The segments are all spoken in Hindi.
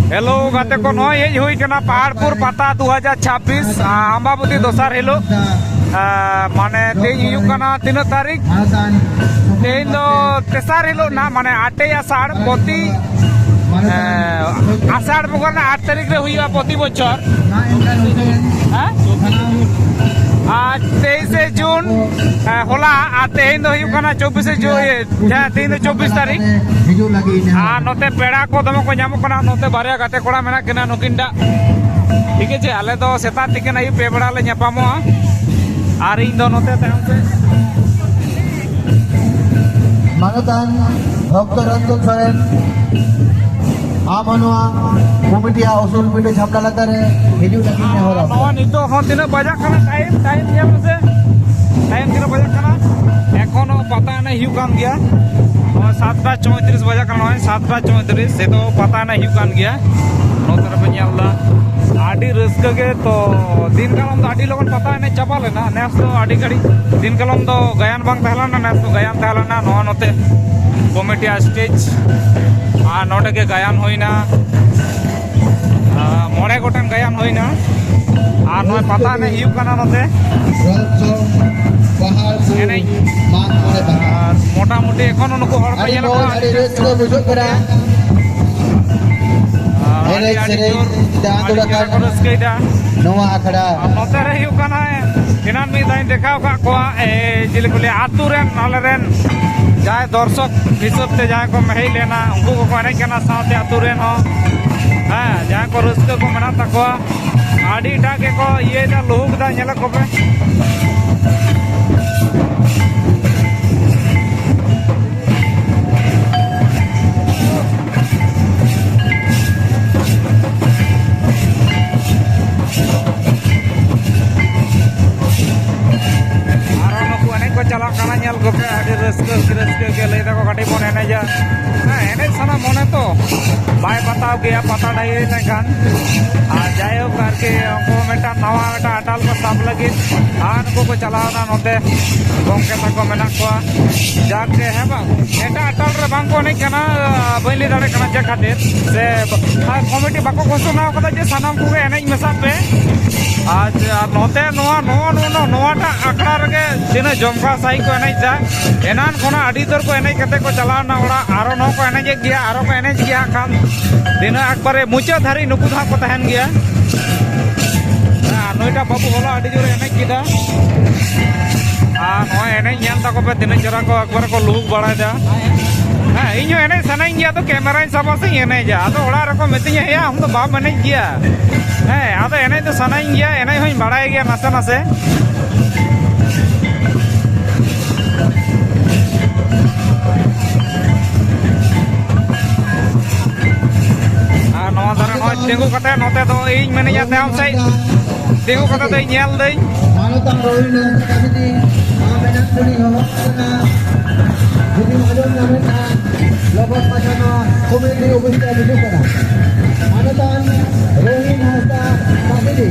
हेलो गाते को नय हेज हुई कना पहाड़पुर पाता 2026 अम्बाबती दोसार हिलो माने तेज हुई कना 3 तारीख तेज दो तेसार हिलो ना माने 8 आषाढ़ प्रति आषाढ़ बंगा ना 8 तारीख रे हुई प्रति बछर आज 23 जून होला तेज दो हुई कना 24 जून तेज 24 तारीख नोते पेड़ा को दम को नामो कना नोते बारिया गाते कोड़ा मेना किना नुकिनडा ठीक है आले दो सेता तिकन आयु पे बेड़ा ले ᱧᱟᱯᱟᱢᱚᱜᱼᱟ आर इन दो नोते तायम से मानतान भक्त रंजन सोरेन आमनवा कमिटिया उसूल पिंडे झापला लातारे हिजु लगी ने होला नवा नितो हो तिना बजा कना टाइम ᱧᱮᱞ से टाइम तिना बजा कना एखोनो पता नै हिउ कान गया 7:34 बजा कना 7:34 से तो पता नै हिउ कान गया नोतर पे ᱧᱮᱞदा आडी रस्का के तो दिन कालम तो आडी लोगन पता नै चापा लेना नेस तो आडी गाड़ी दिन कालम तो गायन बांग तहलाना नेस तो गायन तहलाना नवा नोते कमिटी स्टेज नोडे के गायन होइना मोड़े गोटन गायन होइना और नोय पता नै हिउ काना नोते एनै मोटा मोटी एखोनो नुकु हड़ को येलो रस्का बुझो करा एने सेरे दांदुड़ा का रस्केदा नवा आखड़ा नोते रे हिउ काना इनान मी दाई देखाव का कोआ जिले बोले आतु रेन नाले रेन जाय दर्शक हिसाब ते जाय को मेही लेना उनको को एने केना साथे आतु रेन हो हां जाय को रस्का को मना तकोआ आडी टाके को ये दा लोग दा नेला को पे चला काना ñal को पे आडी रस्का के ले दा को काटी बन एने जा एने साना मने तो बाय बताव गया पता डाई लेखान आ जायो करके उनको मेटा नवा मेटा अटाल को साफ लगी उनको को चलावना नोते गोंके तको मेना को जाके है बा एटा अटाल रे बांग को नहीं कना बैली दाड़े कना जे खातिर से कमिटी बाको कोसो ना कदा जे सानाम को एने मेसा पे आज नोते नोवाटा आखड़ा रे दिने जमका साई को एने जा एनान कोना आडी दर को एने कते को चलावना ओड़ा आरो नो को एने गया आरो को एने गया खान दिन एकबारे मुचा धारी नुकु धा को तहन गया नोइटा बाबू होला आडी जोरे एने किदा नो एने ᱧᱮᱞ ताको पे दिन जरा को एकबारे को लुक बड़ा दा ᱤᱧ ᱦᱚᱸ ᱮᱱᱮᱡ ᱥᱟᱱᱟᱧ ᱜᱮᱭᱟ ᱛᱚ ᱠᱮᱢᱮᱨᱟᱧ ᱥᱟᱵᱟ ᱥᱮ ᱮᱱᱮᱡᱟ ᱟᱫᱚ ᱚᱲᱟᱜ ᱨᱮᱠᱚ ᱢᱤᱛᱟᱹᱧᱟ ᱦᱮᱸ ᱟᱢ ᱫᱚ ᱵᱟᱢ ᱮᱱᱮᱡ ᱜᱮᱭᱟ ᱟᱫᱚ ᱮᱱᱮᱡ ᱫᱚ ᱥᱟᱱᱟᱧ ᱜᱮᱭᱟ ᱮᱱᱮᱡ ᱦᱚᱸᱧ ᱵᱟᱲᱟᱭ ᱜᱮᱭᱟ ᱱᱟᱥᱮ ᱱᱟᱥᱮ ᱟᱨ ᱱᱚᱣᱟ ᱫᱷᱟᱨᱮ ᱱᱚᱜᱼᱚᱭ ᱛᱤᱸᱜᱩ ᱠᱟᱛᱮ ᱱᱚᱛᱮ ᱫᱚ ᱤᱧ ᱢᱮᱱᱮᱧᱟ ᱛᱟᱭᱚᱢ ᱥᱮᱫ ᱛᱤᱸᱜᱩ ᱠᱟᱛᱮ ᱫᱚᱧ ᱧᱮᱞ ᱫᱟᱹᱧ मानतान रोइना कमिटी मेना पुली हो कना jadi majong namin labas pasano komedi ubista dito kana manatan rohin hasta pakidi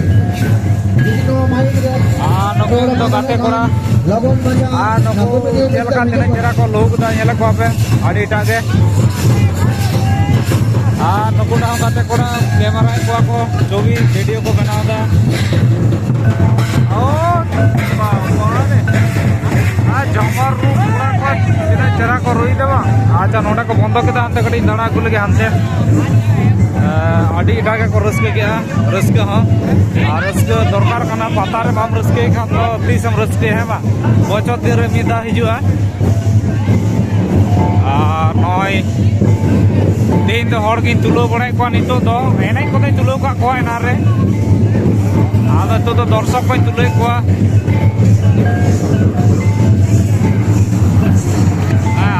dito mai kira नोको तो गाते कोड़ा labon baja नोको चल का तेने जरा को लोग दा नेला को पे आडी टागे नोको दा गाते कोड़ा कैमरा को जो भी वीडियो को बनावदा ओ बाबारे जमर रू पूरा को तिना जरा को रोई देवा आजा नोडा को बंद केदा अंते कडी दाणा को लगे हंते आडी टागे को रस्के गया रस्के हां और रस्के दरकार कना पता रे बाम रस्के खान तो तीसम रस्के है बा बचत रे मिदा हिजुआ नय दिन तो हर किन तुलो बड़ाई को नितो दो एने को तुलो का को एना रे आदा तो दर्शक को तुलो को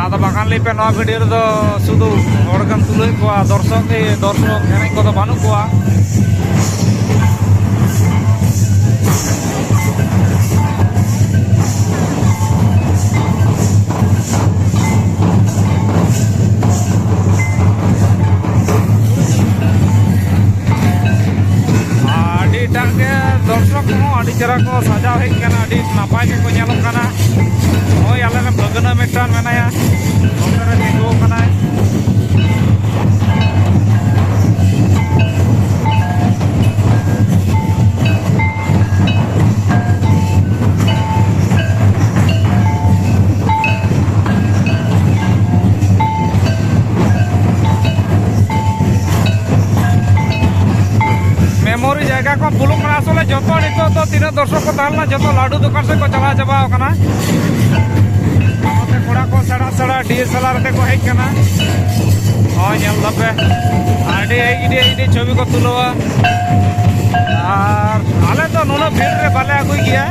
आदा बागान लेपे नवा वीडियो रे शुधु हड़गन तुलो को दर्शक एने को बानु को दर्शक आड़ी चरा को सजा हेज कना आड़ी नापाय के को ᱧᱮᱞᱚᱜ कना ओय आले रे बगना मेटान मेनाया नोकरे तिंगो कना joto nito to tina dorsok ko talna joto ladu dukan se ko chala jaba kana amate koda ko sada DSLR te ko hej kana oh nyel dape ade chobi ko tuloa ar ale to nuno bhir re bale agui gya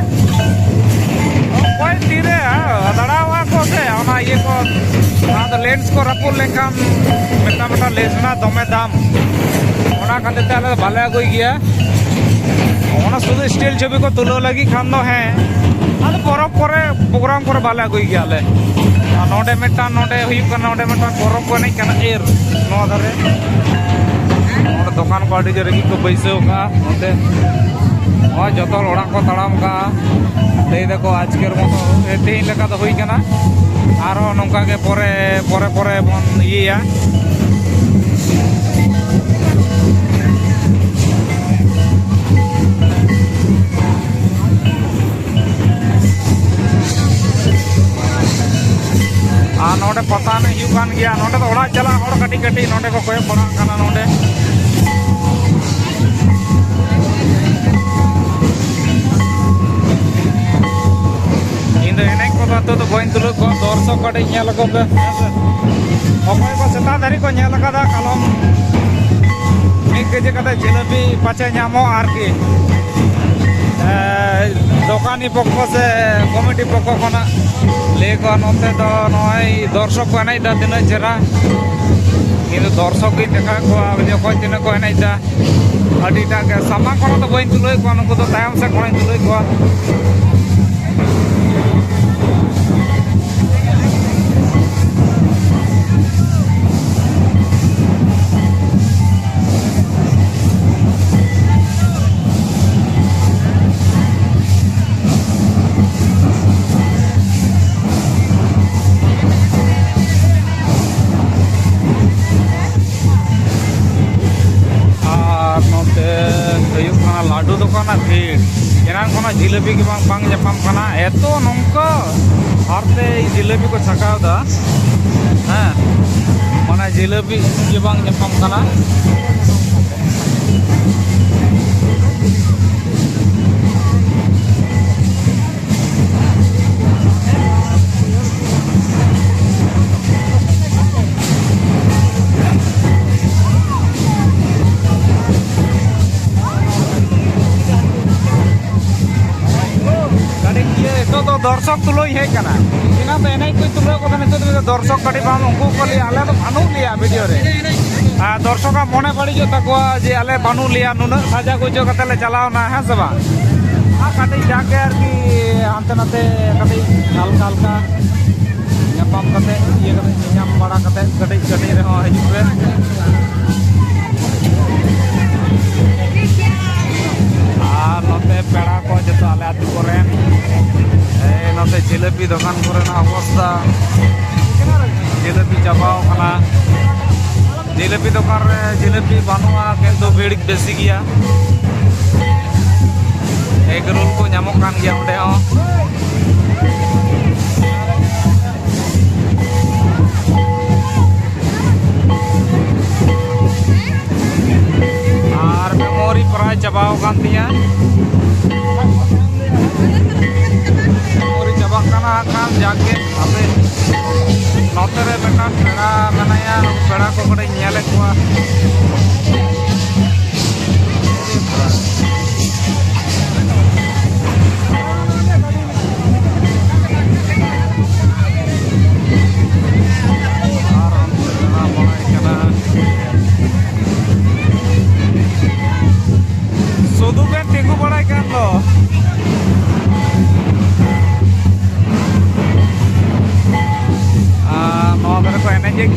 koi tire adarawa ko se ona ye ko ada lens ko rapur lekam meta lens na dome dam ona khate te ale bale agui gya ona শুধু স্টিল ছবি को তুলো লাগি খান दो है আলে পরব করে প্রোগ্রাম করে বালে আগই গিয়ালে নডে মেটা নডে হুই কনা নডে মেটা পরব को नहीं कना एर नो धरे और दुकान को आडी जरे को पैसे का ओते और जतो ओड़ा को तड़ाम का दे देखो आजकेर मतो तेन लेका तो हुई कना आरो नंका के परे बन इया नोडे पता नहीं हुकान गया नोडे तो ओड़ा चला और कटी कटी नोडे को कोई पड़ा काना नोडे इंदो एने को तो गोइन तुलु को दर्शक कटे नेल को बे ओकोय को सेता धरी को नेल कदा कलम एक केजी कदा जिलेबी पाचे ᱧᱟᱢᱚ आरकी दोकानी पक्ष से कमिटी पक्ष खना लेको नोते तो नय दर्शक को एनाइदा तिना चेरा किन्तु दर्शक की देखा को जखन तिना को एनाइदा अडिटा के सामा को तो बइन तुलय को नको तो तायम से कोन तुलय को लाडू दुकान भीड़ एनान को जिलेबी की बांग जपाम कना एतो नंका हरते जिलेबी को छकाव दा हाँ माने जिलेबी की बांग जपाम कना दर्शक तुलो हे कना इना तो एने कोई तुलो को तो दर्शक कटी बाम उनको को लिया आले तो भानु लिया वीडियो रे दर्शक का मने पड़ी जो तको जे आले भानु लिया नुन साजा को जो कतले चलाओ ना है सबा कटी जाके यार की अंत नते कटी हल्का हल्का ᱧᱟᱯᱟᱢ कते ये कते ᱧᱟᱢ बड़ा कते कटी रे हो हिजु रे नते पेड़ा को जो आले आतु करे नते जिलेबी दुकान करना अवस्था जिलेबी चाबाव खाना जिलेबी दुकान रे जिलेबी बानुआ किंतु भीड़ बेसी गया एक रोल को नामक कान गया उडे हो और मेमोरी प्राय चाबाव कान दिया खान जाके अबे नौतरे बेटा पेड़ा मनाया पेड़ा को बड़े न्याले कुआ सुदु के टिंगु बड़ा क्या तो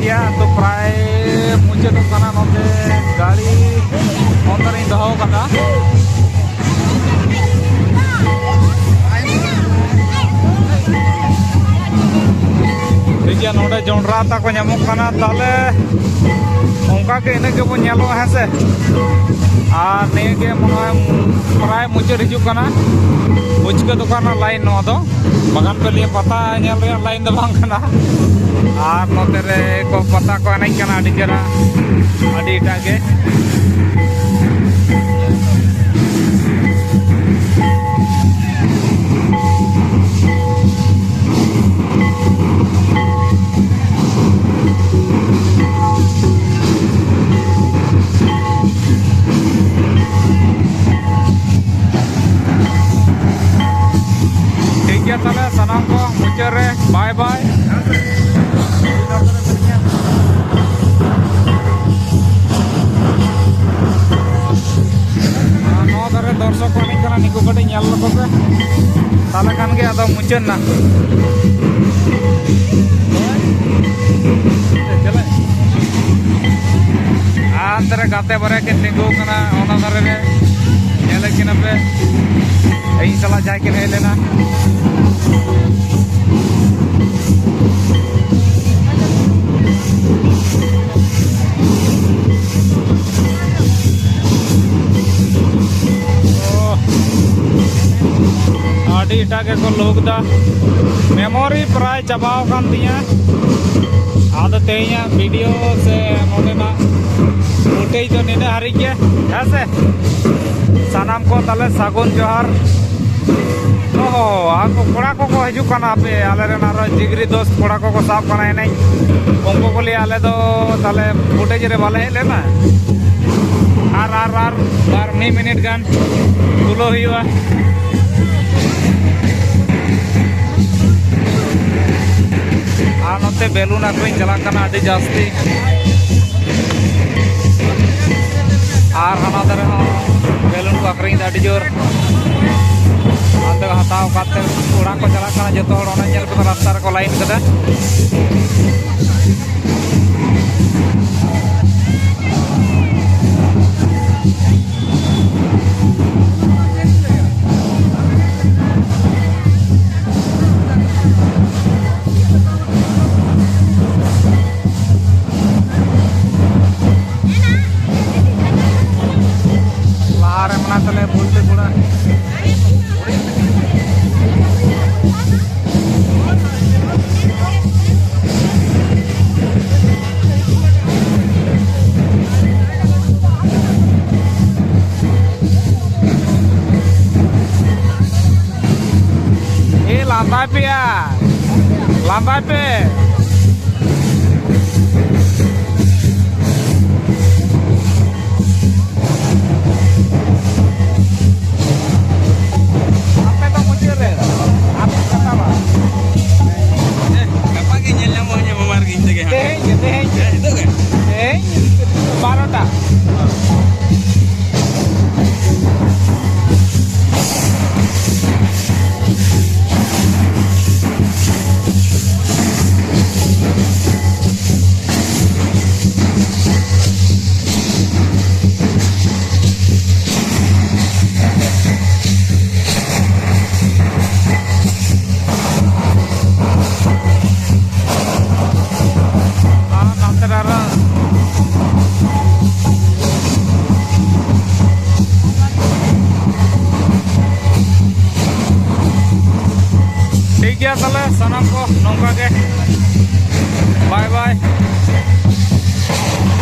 किया तो प्राय मुझे तो खाना नोते गाड़ी अंदर ही दहो कना ठीक नोडे जोंडरा ता को ᱧᱟᱢᱚᱜ कना ताले उनका के इने के बो ᱧᱮᱞᱚ है से आ ने के मन प्राय मुझे हिजु कना मुझके दुकान लाइन नो दो बगान पे लिए पता ᱧᱮᱞ रे लाइन दो बांग कना और नोते रे को पता को नहीं कना अडी जरा अडी टागे बाय बाय दर्शक को निको कटे ताले खान के आदो मुचाद ना आंतरे गाते बारे के तिंगू कना ओना दारे रे नेले किना पे इन सला जाय के हेज लेना इटाके को लोग दा मेमोरी प्राय चबाव कान दिया आद तेया वीडियो से नोडेना फुटेज तो निने हारी के ऐसे सानाम को तले सागुन जोहार ओहो आको कोड़ा को हजू काना पे आले रे नारो जिगरी दोस्त कोड़ा को साफ काना है नहीं उनको को लिए आले तो तले फुटेज रे वाले लेना आर 2 मिनट गान तुलो हुआ नोते बेलून आक्रिंग चलाना अभी जास्ती और हाना दारे बेलून को आक्रिंग अभी जोर अंदर हताव काते उड़ा को चलाना जो तो रास्ता को लाइन कदा तले बोलते पूरा ये lambai पे lambai पे ठीक है तले सनम को नौका के बाय बाय।